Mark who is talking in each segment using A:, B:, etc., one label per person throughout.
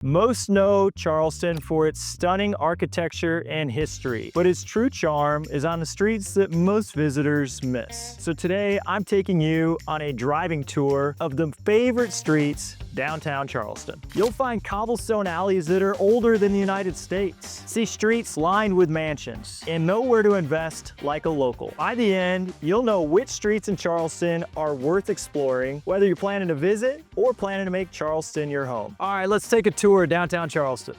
A: Most know Charleston for its stunning architecture and history, but its true charm is on the streets that most visitors miss. So today, I'm taking you on a driving tour of the favorite streets downtown Charleston. You'll find cobblestone alleys that are older than the United States. See streets lined with mansions and know where to invest like a local. By the end, you'll know which streets in Charleston are worth exploring, whether you're planning to visit or planning to make Charleston your home. All right, let's take a tour of downtown Charleston.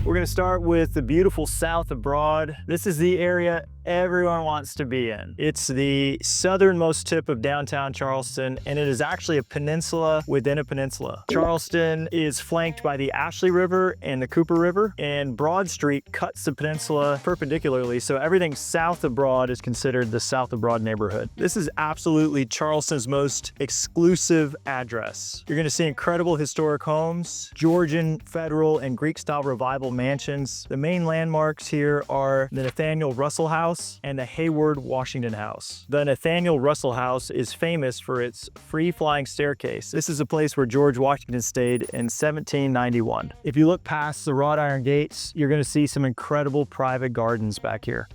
A: We're gonna start with the beautiful South of Broad. This is the area everyone wants to be in. It's the southernmost tip of downtown Charleston, and it is actually a peninsula within a peninsula. Charleston is flanked by the Ashley River and the Cooper River, and Broad Street cuts the peninsula perpendicularly, so everything south of Broad is considered the South of Broad neighborhood. This is absolutely Charleston's most exclusive address. You're gonna see incredible historic homes, Georgian, Federal, and Greek-style revival mansions. The main landmarks here are the Nathaniel Russell House and the Hayward Washington House. The Nathaniel Russell House is famous for its free-flying staircase. This is a place where George Washington stayed in 1791. If you look past the wrought iron gates, you're going to see some incredible private gardens back here.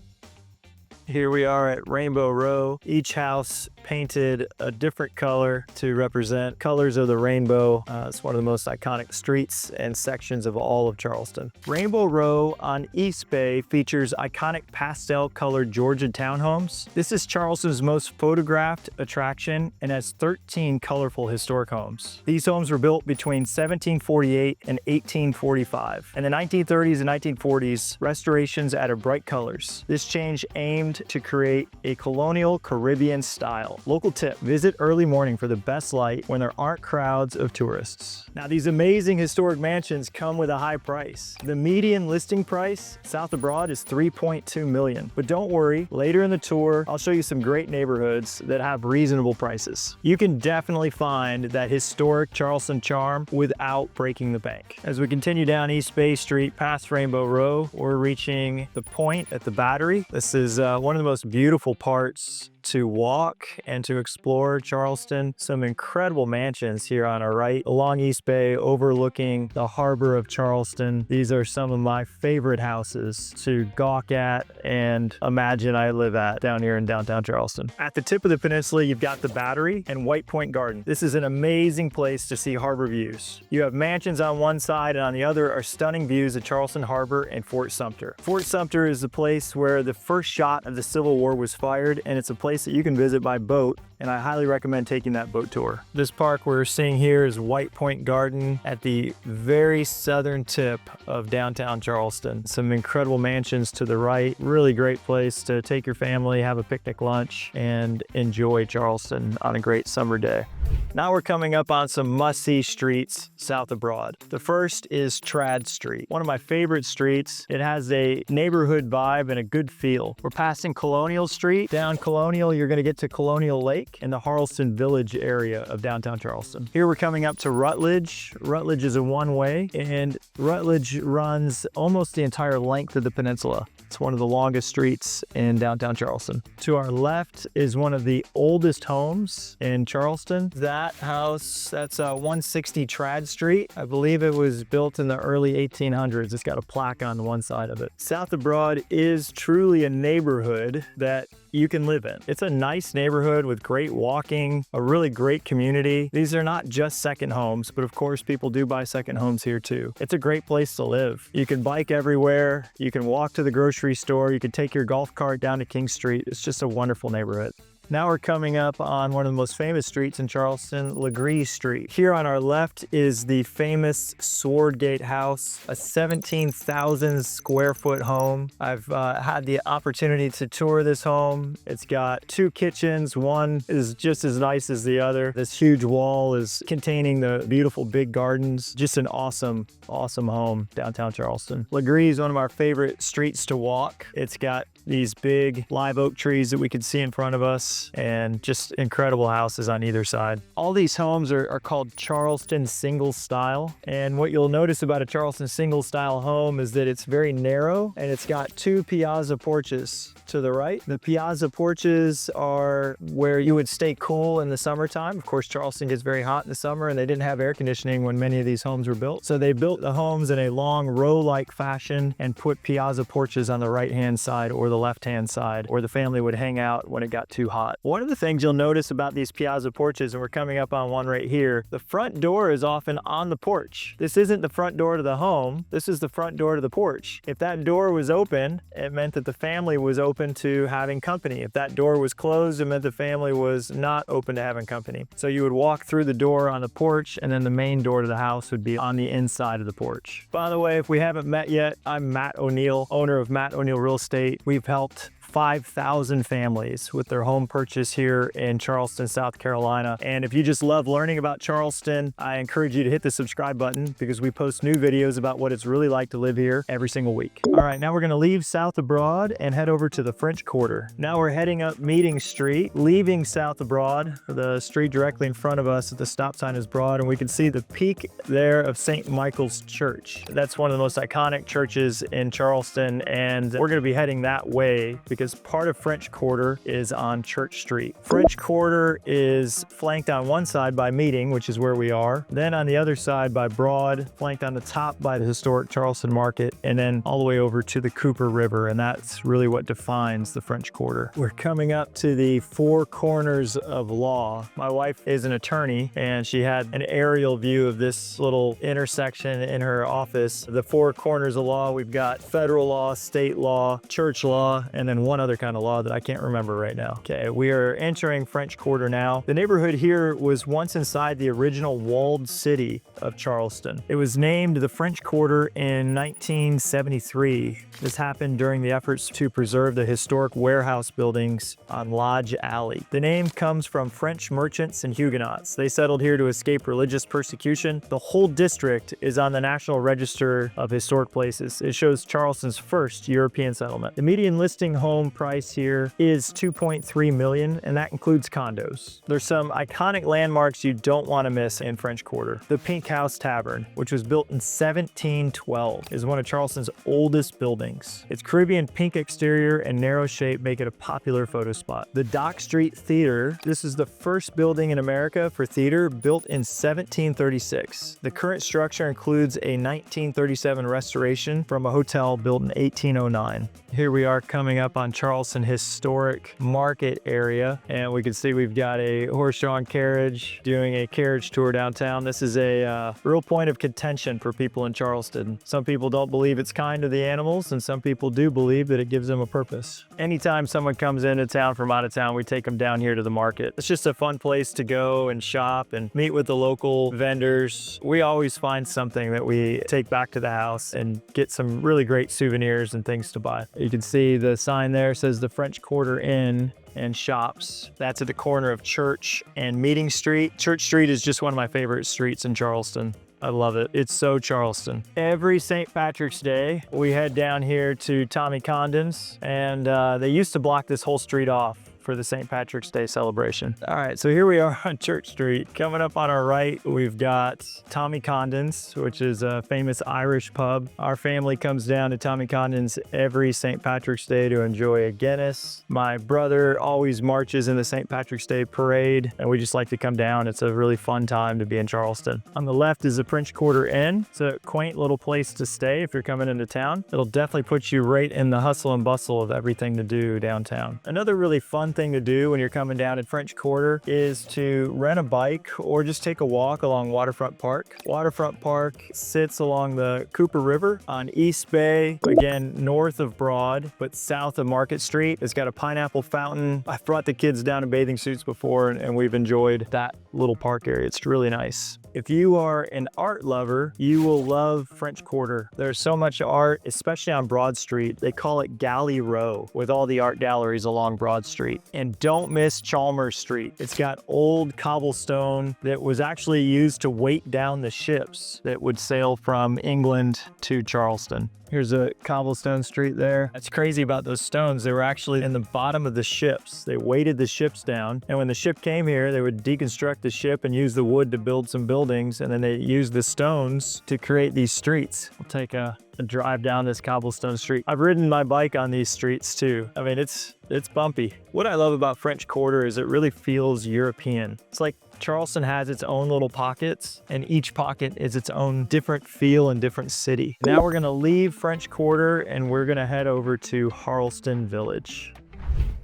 A: Here we are at Rainbow Row. Each house painted a different color to represent colors of the rainbow. It's one of the most iconic streets and sections of all of Charleston. Rainbow Row on East Bay features iconic pastel colored Georgian townhomes. This is Charleston's most photographed attraction and has 13 colorful historic homes. These homes were built between 1748 and 1845. In the 1930s and 1940s, restorations added bright colors. This change aimed to create a colonial Caribbean style. Local tip, visit early morning for the best light when there aren't crowds of tourists. Now, these amazing historic mansions come with a high price. The median listing price south of Broad is $3.2 million. But don't worry, later in the tour, I'll show you some great neighborhoods that have reasonable prices. You can definitely find that historic Charleston charm without breaking the bank. As we continue down East Bay Street past Rainbow Row, we're reaching the point at the Battery. This is one of the most beautiful parts to walk and to explore Charleston. Some incredible mansions here on our right along East Bay overlooking the harbor of Charleston. These are some of my favorite houses to gawk at and imagine I live at down here in downtown Charleston. At the tip of the peninsula, you've got the Battery and White Point Garden. This is an amazing place to see harbor views. You have mansions on one side and on the other are stunning views of Charleston Harbor and Fort Sumter. Fort Sumter is the place where the first shot of the Civil War was fired, and it's a place that you can visit by boat, and I highly recommend taking that boat tour. This park we're seeing here is White Point Garden at the very southern tip of downtown Charleston. Some incredible mansions to the right. Really great place to take your family, have a picnic lunch, and enjoy Charleston on a great summer day. Now we're coming up on some must-see streets south of Broad. The first is Trad Street, one of my favorite streets. It has a neighborhood vibe and a good feel. We're passing Colonial Street. Down Colonial, you're gonna get to Colonial Lake in the Harleston Village area of downtown Charleston. Here we're coming up to Rutledge. Rutledge is a one-way, and Rutledge runs almost the entire length of the peninsula. It's one of the longest streets in downtown Charleston. To our left is one of the oldest homes in Charleston. That house, that's 160 Trad Street. I believe it was built in the early 1800s. It's got a plaque on one side of it. South of Broad is truly a neighborhood that you can live in. It's a nice neighborhood with great walking, a really great community. These are not just second homes, but of course people do buy second homes here too. It's a great place to live. You can bike everywhere. You can walk to the grocery store. You can take your golf cart down to King Street. It's just a wonderful neighborhood. Now we're coming up on one of the most famous streets in Charleston, Legree Street. Here on our left is the famous Swordgate House, a 17,000 square foot home. I've had the opportunity to tour this home. It's got two kitchens. One is just as nice as the other. This huge wall is containing the beautiful big gardens. Just an awesome, awesome home downtown Charleston. Legree is one of our favorite streets to walk. It's got these big live oak trees that we could see in front of us, and just incredible houses on either side. All these homes are called Charleston single style. And what you'll notice about a Charleston single style home is that it's very narrow and it's got 2 piazza porches to the right. The piazza porches are where you would stay cool in the summertime. Of course, Charleston gets very hot in the summer and they didn't have air conditioning when many of these homes were built. So they built the homes in a long row-like fashion and put piazza porches on the right-hand side or the left-hand side, where the family would hang out when it got too hot. One of the things you'll notice about these piazza porches, and we're coming up on one right here, the front door is often on the porch. This isn't the front door to the home. This is the front door to the porch. If that door was open, it meant that the family was open to having company. If that door was closed, it meant the family was not open to having company. So you would walk through the door on the porch, and then the main door to the house would be on the inside of the porch. By the way, if we haven't met yet, I'm Matt O'Neill, owner of Matt O'Neill Real Estate. We've helped 5,000 families with their home purchase here in Charleston, South Carolina. And if you just love learning about Charleston, I encourage you to hit the subscribe button, because we post new videos about what it's really like to live here every single week. All right, now we're gonna leave South of Broad and head over to the French Quarter. Now we're heading up Meeting Street, leaving South of Broad. The street directly in front of us at the stop sign is Broad, and we can see the peak there of St. Michael's Church. That's one of the most iconic churches in Charleston, and we're gonna be heading that way because part of French Quarter is on Church Street. French Quarter is flanked on one side by Meeting, which is where we are, then on the other side by Broad, flanked on the top by the historic Charleston Market, and then all the way over to the Cooper River, and that's really what defines the French Quarter. We're coming up to the Four Corners of Law. My wife is an attorney, and she had an aerial view of this little intersection in her office. The Four Corners of Law, we've got federal law, state law, church law, and then one other kind of law that I can't remember right now. Okay, we are entering French Quarter now. The neighborhood here was once inside the original walled city of Charleston. It was named the French Quarter in 1973. This happened during the efforts to preserve the historic warehouse buildings on Lodge Alley. The name comes from French merchants and Huguenots. They settled here to escape religious persecution. The whole district is on the National Register of Historic Places. It shows Charleston's first European settlement. The median listing home price here is $2.3 million, and that includes condos. There's some iconic landmarks you don't want to miss in French Quarter. The Pink House Tavern, which was built in 1712, is one of Charleston's oldest buildings. Its Caribbean pink exterior and narrow shape make it a popular photo spot. The Dock Street Theater, this is the first building in America for theater, built in 1736. The current structure includes a 1937 restoration from a hotel built in 1809. Here we are coming up on Charleston Historic Market area, and we can see we've got a horse-drawn carriage doing a carriage tour downtown. This is a real point of contention for people in Charleston. Some people don't believe it's kind to the animals, and some people do believe that it gives them a purpose. Anytime someone comes into town from out of town, we take them down here to the market. It's just a fun place to go and shop and meet with the local vendors. We always find something that we take back to the house and get some really great souvenirs and things to buy. You can see the sign there says the French Quarter Inn and Shops. That's at the corner of Church and Meeting Street. Church Street is just one of my favorite streets in Charleston. I love it. It's so Charleston. Every St. Patrick's Day, we head down here to Tommy Condon's, and they used to block this whole street off for the St. Patrick's Day celebration. All right, so here we are on Church Street. Coming up on our right, we've got Tommy Condon's, which is a famous Irish pub. Our family comes down to Tommy Condon's every St. Patrick's Day to enjoy a Guinness. My brother always marches in the St. Patrick's Day parade, and we just like to come down. It's a really fun time to be in Charleston. On the left is the French Quarter Inn. It's a quaint little place to stay if you're coming into town. It'll definitely put you right in the hustle and bustle of everything to do downtown. Another really fun thing to do when you're coming down in French Quarter is to rent a bike or just take a walk along Waterfront Park. Waterfront Park sits along the Cooper River on East Bay, again, north of Broad, but south of Market Street. It's got a pineapple fountain. I've brought the kids down in bathing suits before, and we've enjoyed that little park area. It's really nice. If you are an art lover, you will love French Quarter. There's so much art, especially on Broad Street. They call it Galley Row with all the art galleries along Broad Street. And don't miss Chalmers Street. It's got old cobblestone that was actually used to weight down the ships that would sail from England to Charleston. Here's a cobblestone street there. That's crazy about those stones. They were actually in the bottom of the ships. They weighted the ships down. And when the ship came here, they would deconstruct the ship and use the wood to build some buildings. And then they used the stones to create these streets. We'll take a drive down this cobblestone street. I've ridden my bike on these streets too. I mean, it's bumpy. What I love about French Quarter is it really feels European. It's like Charleston has its own little pockets, and each pocket is its own different feel and different city. Now we're gonna leave French Quarter and we're gonna head over to Charleston Village.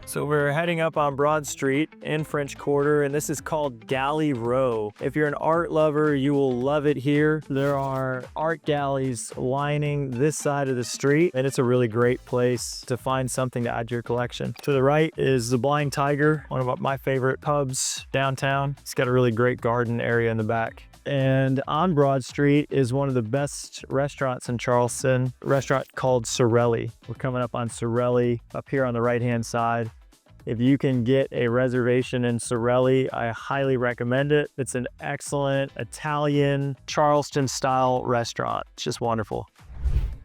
A: So we're heading up on Broad Street in French Quarter, and this is called Galley Row. If you're an art lover, you will love it here. There are art galleries lining this side of the street, and it's a really great place to find something to add to your collection. To the right is the Blind Tiger, one of my favorite pubs downtown. It's got a really great garden area in the back. And on Broad Street is one of the best restaurants in Charleston, a restaurant called Sorelli. We're coming up on Sorelli up here on the right-hand side. If you can get a reservation in Sorelli, I highly recommend it. It's an excellent Italian Charleston style restaurant. It's just wonderful.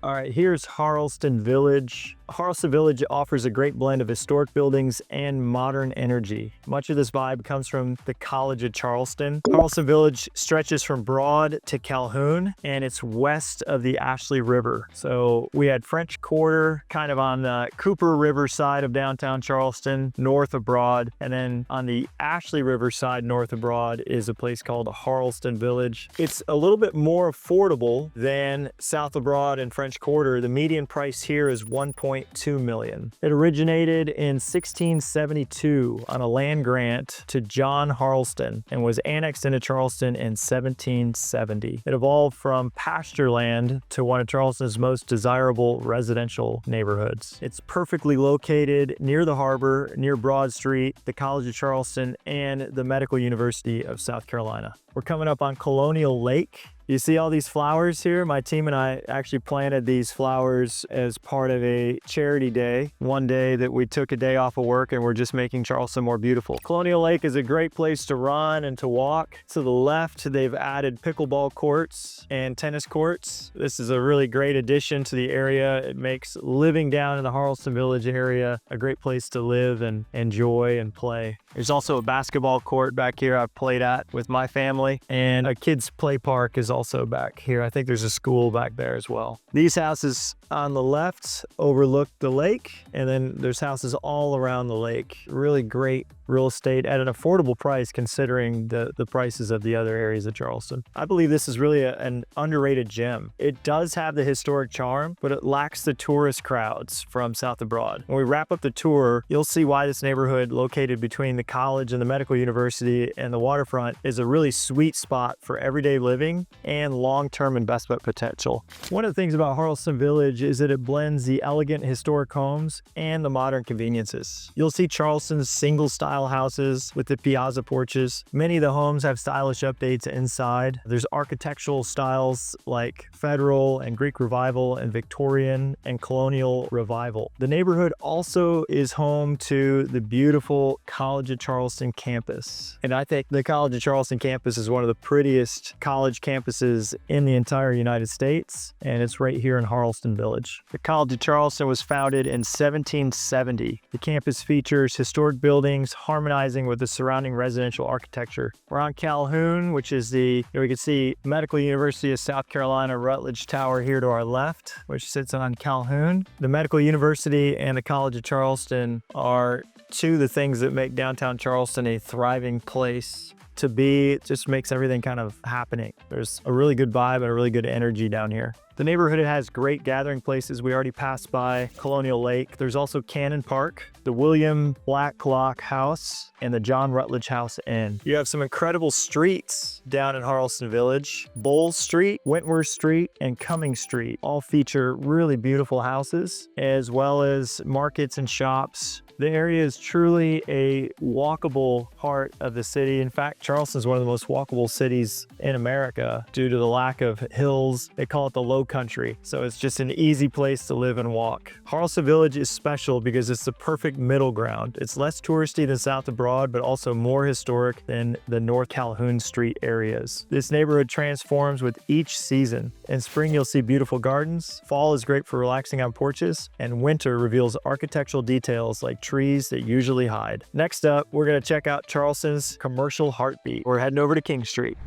A: All right, here's Charleston Village. Charleston Village offers a great blend of historic buildings and modern energy. Much of this vibe comes from the College of Charleston. Charleston Village stretches from Broad to Calhoun, and it's west of the Ashley River. So we had French Quarter kind of on the Cooper River side of downtown Charleston, north of Broad. And then on the Ashley River side, north of Broad, is a place called Charleston Village. It's a little bit more affordable than south of Broad and French Quarter. The median price here is $1.2 million. It originated in 1672 on a land grant to John Charleston and was annexed into Charleston in 1770. It evolved from pasture land to one of Charleston's most desirable residential neighborhoods. It's perfectly located near the harbor, near Broad Street, the College of Charleston, and the Medical University of South Carolina. We're coming up on Colonial Lake. You see all these flowers here? My team and I actually planted these flowers as part of a charity day. One day that we took a day off of work and we're just making Charleston more beautiful. Colonial Lake is a great place to run and to walk. To the left, they've added pickleball courts and tennis courts. This is a really great addition to the area. It makes living down in the Charleston Village area a great place to live and enjoy and play. There's also a basketball court back here I've played at with my family, and a kids play park is also back here. I think there's a school back there as well. These houses on the left overlook the lake, and then there's houses all around the lake. Really great real estate at an affordable price considering the prices of the other areas of Charleston. I believe this is really an underrated gem. It does have the historic charm, but it lacks the tourist crowds from south of Broad. When we wrap up the tour, you'll see why this neighborhood located between the college and the medical university and the waterfront is a really sweet spot for everyday living and long-term investment potential. One of the things about Charleston Village is that it blends the elegant historic homes and the modern conveniences. You'll see Charleston's single-style houses with the piazza porches. Many of the homes have stylish updates inside. There's architectural styles like Federal and Greek Revival and Victorian and Colonial Revival. The neighborhood also is home to the beautiful College of Charleston campus. And I think the College of Charleston campus is one of the prettiest college campuses in the entire United States, and it's right here in Charleston Village. The College of Charleston was founded in 1770. The campus features historic buildings harmonizing with the surrounding residential architecture. We're on Calhoun, which is we can see Medical University of South Carolina Rutledge Tower here to our left, which sits on Calhoun. The Medical University and the College of Charleston are two of the things that make downtown Charleston a thriving place to be. It just makes everything kind of happening. There's a really good vibe and a really good energy down here. The neighborhood has great gathering places. We already passed by Colonial Lake. There's also Cannon Park, the William Black Clock House, and the John Rutledge House Inn. You have some incredible streets down in Charleston Village. Bowles Street, Wentworth Street, and Cumming Street all feature really beautiful houses, as well as markets and shops The area is truly a walkable part of the city. In fact, Charleston is one of the most walkable cities in America due to the lack of hills. They call it the low country. So it's just an easy place to live and walk. Harleston Village is special because it's the perfect middle ground. It's less touristy than South of Broad, but also more historic than the North Calhoun Street areas. This neighborhood transforms with each season. In spring, you'll see beautiful gardens. Fall is great for relaxing on porches, and winter reveals architectural details like trees that usually hide. Next up, we're going to check out Charleston's commercial heartbeat. We're heading over to King Street.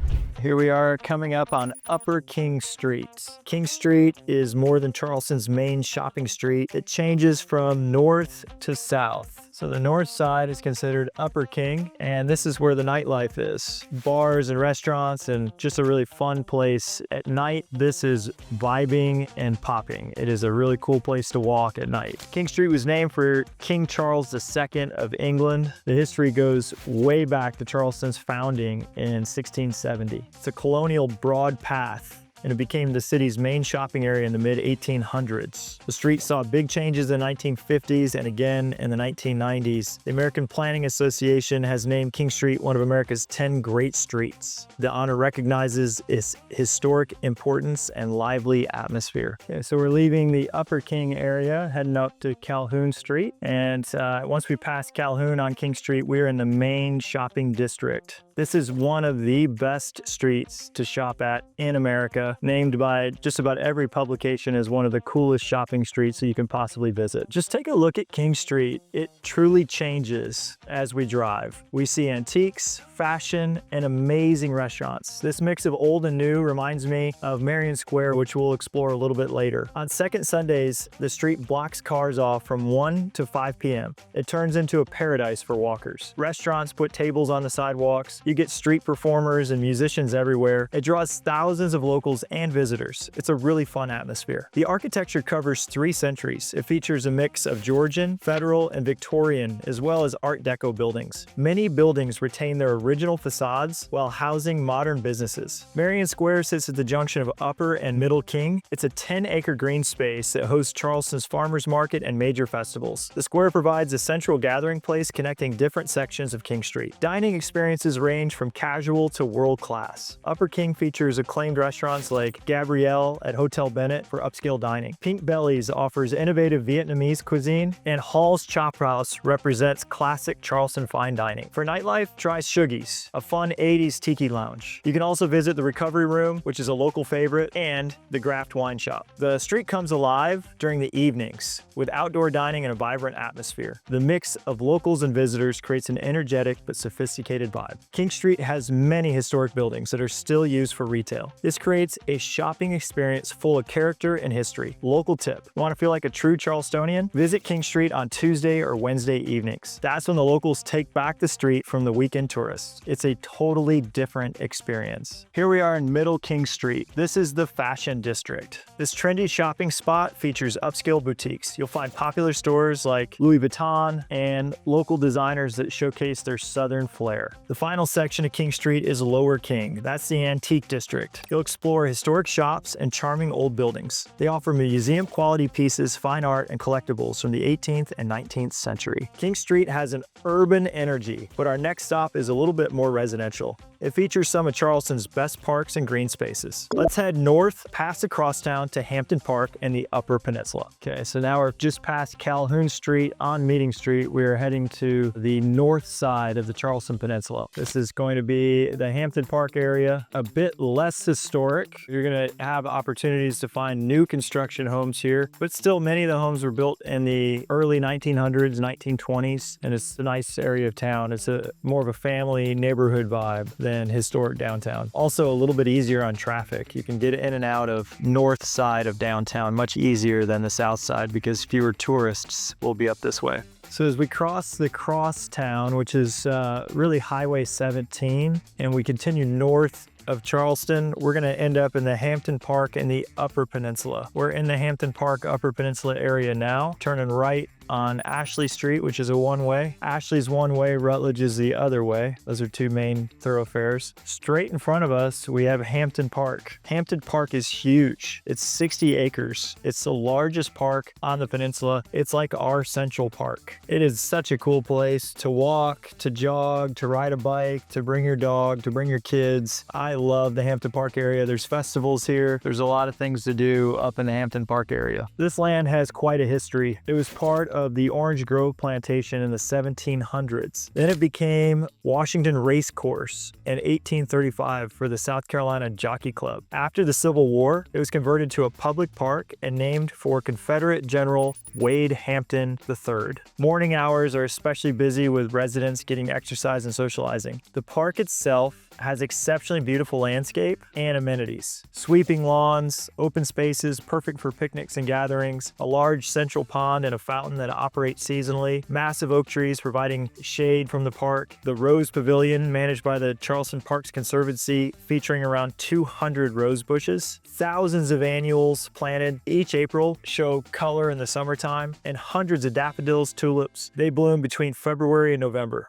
A: Here we are coming up on Upper King Street. King Street is more than Charleston's main shopping street. It changes from north to south. So the north side is considered Upper King, and this is where the nightlife is. Bars and restaurants and just a really fun place. At night, this is vibing and popping. It is a really cool place to walk at night. King Street was named for King Charles II of England. The history goes way back to Charleston's founding in 1670. It's a colonial broad path, and it became the city's main shopping area in the mid-1800s. The street saw big changes in the 1950s and again in the 1990s. The American Planning Association has named King Street one of America's 10 great streets. The honor recognizes its historic importance and lively atmosphere. Okay, so we're leaving the Upper King area, heading up to Calhoun Street. And once we pass Calhoun on King Street, we're in the main shopping district. This is one of the best streets to shop at in America, named by just about every publication as one of the coolest shopping streets that you can possibly visit. Just take a look at King Street. It truly changes as we drive. We see antiques, fashion, and amazing restaurants. This mix of old and new reminds me of Marion Square, which we'll explore a little bit later. On second Sundays, the street blocks cars off from 1 to 5 p.m. It turns into a paradise for walkers. Restaurants put tables on the sidewalks. You get street performers and musicians everywhere. It draws thousands of locals and visitors. It's a really fun atmosphere. The architecture covers 3 centuries. It features a mix of Georgian, Federal, and Victorian, as well as Art Deco buildings. Many buildings retain their original facades while housing modern businesses. Marion Square sits at the junction of Upper and Middle King. It's a 10-acre green space that hosts Charleston's farmers market and major festivals. The square provides a central gathering place connecting different sections of King Street. Dining experiences range from casual to world-class. Upper King features acclaimed restaurants like Gabrielle at Hotel Bennett for upscale dining. Pink Bellies offers innovative Vietnamese cuisine, and Hall's Chop House represents classic Charleston fine dining. For nightlife, try Shuggies, a fun 80s tiki lounge. You can also visit the Recovery Room, which is a local favorite, and the Graft Wine Shop. The street comes alive during the evenings with outdoor dining and a vibrant atmosphere. The mix of locals and visitors creates an energetic but sophisticated vibe. King Street has many historic buildings that are still used for retail. This creates a shopping experience full of character and history. Local tip: you want to feel like a true Charlestonian? Visit King Street on Tuesday or Wednesday evenings. That's when the locals take back the street from the weekend tourists. It's a totally different experience. Here we are in Middle King Street. This is the fashion district. This trendy shopping spot features upscale boutiques. You'll find popular stores like Louis Vuitton and local designers that showcase their southern flair. The final section of King Street is Lower King. That's the antique district. You'll explore historic shops and charming old buildings. They offer museum quality pieces, fine art, and collectibles from the 18th and 19th century. King Street has an urban energy, but our next stop is a little bit more residential. It features some of Charleston's best parks and green spaces. Let's head north past the crosstown to Hampton Park and the Upper Peninsula. Okay, so now we're just past Calhoun Street on Meeting Street. We're heading to the north side of the Charleston Peninsula. This is going to be the Hampton Park area, a bit less historic. You're going to have opportunities to find new construction homes here, but still many of the homes were built in the early 1900s, 1920s, and it's a nice area of town. It's more of a family neighborhood vibe than historic downtown. Also a little bit easier on traffic. You can get in and out of north side of downtown much easier than the south side because fewer tourists will be up this way. So as we cross the crosstown, which is really Highway 17, and we continue north of Charleston, we're going to end up in the Hampton Park and the Upper Peninsula. We're in the Hampton Park Upper Peninsula area now, turning right on Ashley Street, which is a one-way. Ashley's one way, Rutledge is the other way. Those are two main thoroughfares. Straight in front of us, we have Hampton Park. Hampton Park is huge. It's 60 acres. It's the largest park on the peninsula. It's like our Central Park. It is such a cool place to walk, to jog, to ride a bike, to bring your dog, to bring your kids. I love the Hampton Park area. There's festivals here. There's a lot of things to do up in the Hampton Park area. This land has quite a history. It was part of the Orange Grove plantation in the 1700s. Then it became Washington Race Course in 1835 for the South Carolina Jockey Club. After the Civil War, it was converted to a public park and named for Confederate General Wade Hampton III. Morning hours are especially busy with residents getting exercise and socializing. The park itself has exceptionally beautiful landscape and amenities. Sweeping lawns, open spaces, perfect for picnics and gatherings, a large central pond and a fountain that operates seasonally, massive oak trees providing shade from the park, the Rose Pavilion managed by the Charleston Parks Conservancy featuring around 200 rose bushes, thousands of annuals planted each April show color in the summertime, and hundreds of daffodils, tulips. They bloom between February and November.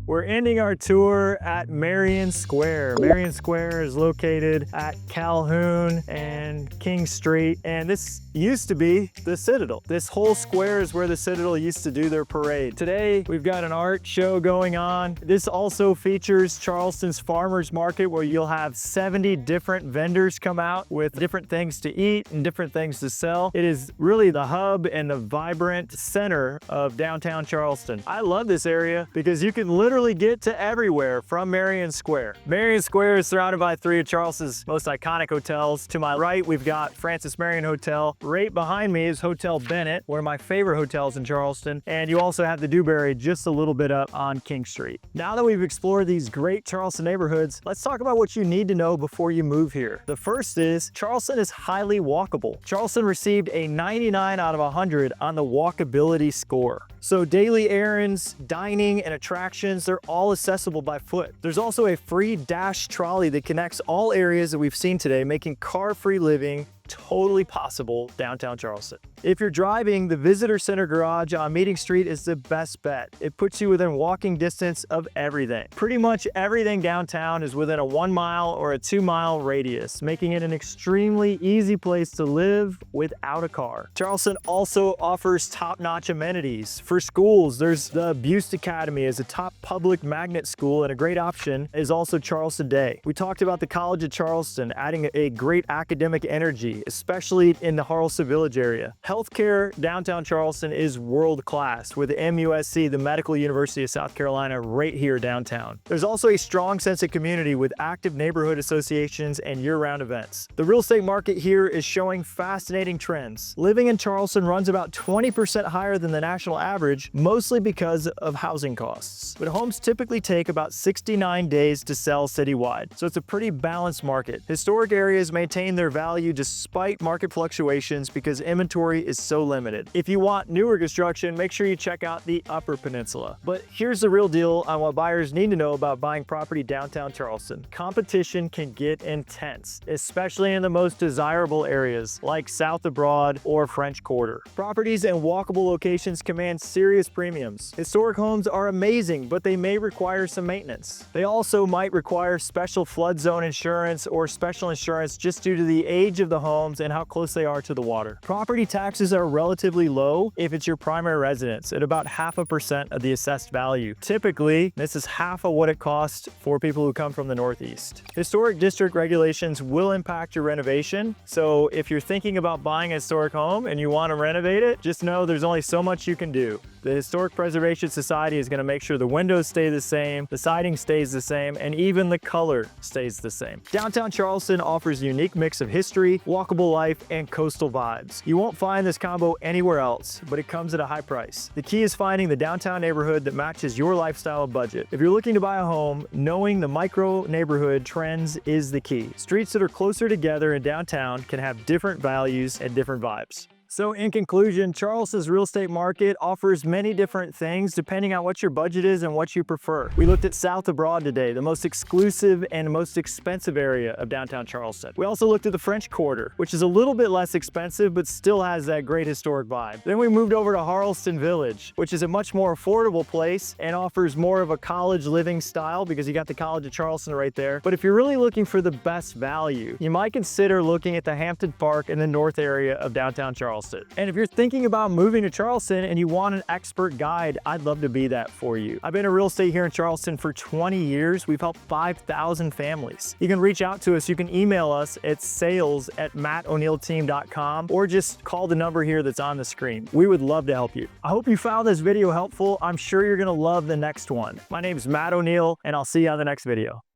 A: We're ending our tour at Marion Square. Marion Square is located at Calhoun and King Street, and this used to be the Citadel. This whole square is where the Citadel used to do their parade. Today, we've got an art show going on. This also features Charleston's Farmers Market, where you'll have 70 different vendors come out with different things to eat and different things to sell. It is really the hub and the vibrant center of downtown Charleston. I love this area because you can literally get to everywhere from Marion Square. Marion Square is surrounded by three of Charleston's most iconic hotels. To my right, we've got Francis Marion Hotel. Right behind me is Hotel Bennett, one of my favorite hotels in Charleston. And you also have the Dewberry just a little bit up on King Street. Now that we've explored these great Charleston neighborhoods, let's talk about what you need to know before you move here. The first is Charleston is highly walkable. Charleston received a 99 out of 100 on the walkability score. So daily errands, dining, and attractions, they're all accessible by foot. There's also a free dash trolley that connects all areas that we've seen today, making car-free living totally possible downtown Charleston. If you're driving, the Visitor Center Garage on Meeting Street is the best bet. It puts you within walking distance of everything. Pretty much everything downtown is within a 1 mile or a 2 mile radius, making it an extremely easy place to live without a car. Charleston also offers top-notch amenities. For schools, there's the Buste Academy as a top public magnet school, and a great option is also Charleston Day. We talked about the College of Charleston adding a great academic energy, especially in the Harleston Village area. Healthcare downtown Charleston is world-class with MUSC, the Medical University of South Carolina, right here downtown. There's also a strong sense of community with active neighborhood associations and year-round events. The real estate market here is showing fascinating trends. Living in Charleston runs about 20% higher than the national average, mostly because of housing costs. But homes typically take about 69 days to sell citywide, so it's a pretty balanced market. Historic areas maintain their value despite market fluctuations because inventory is so limited. If you want newer construction, make sure you check out the Upper Peninsula. But here's the real deal on what buyers need to know about buying property downtown Charleston. Competition can get intense, especially in the most desirable areas like South of Broad or French Quarter. Properties in walkable locations command serious premiums. Historic homes are amazing, but they may require some maintenance. They also might require special flood zone insurance or special insurance just due to the age of the homes and how close they are to the water. Property taxes are relatively low if it's your primary residence, at about 0.5% of the assessed value. Typically, this is half of what it costs for people who come from the Northeast. Historic district regulations will impact your renovation, so if you're thinking about buying a historic home and you want to renovate it, just know there's only so much you can do. The Historic Preservation Society is going to make sure the windows stay the same, the siding stays the same, and even the color stays the same. Downtown Charleston offers a unique mix of history, walkable life, and coastal vibes. You won't find this combo anywhere else, but it comes at a high price. The key is finding the downtown neighborhood that matches your lifestyle and budget. If you're looking to buy a home, knowing the micro neighborhood trends is the key. Streets that are closer together in downtown can have different values and different vibes. So in conclusion, Charleston's real estate market offers many different things depending on what your budget is and what you prefer. We looked at South of Broad today, the most exclusive and most expensive area of downtown Charleston. We also looked at the French Quarter, which is a little bit less expensive, but still has that great historic vibe. Then we moved over to Charleston Village, which is a much more affordable place and offers more of a college living style because you got the College of Charleston right there. But if you're really looking for the best value, you might consider looking at the Hampton Park in the north area of downtown Charleston. And if you're thinking about moving to Charleston and you want an expert guide, I'd love to be that for you. I've been in real estate here in Charleston for 20 years. We've helped 5,000 families. You can reach out to us. You can email us at sales@mattoneilteam.com or just call the number here that's on the screen. We would love to help you. I hope you found this video helpful. I'm sure you're going to love the next one. My name is Matt O'Neill, and I'll see you on the next video.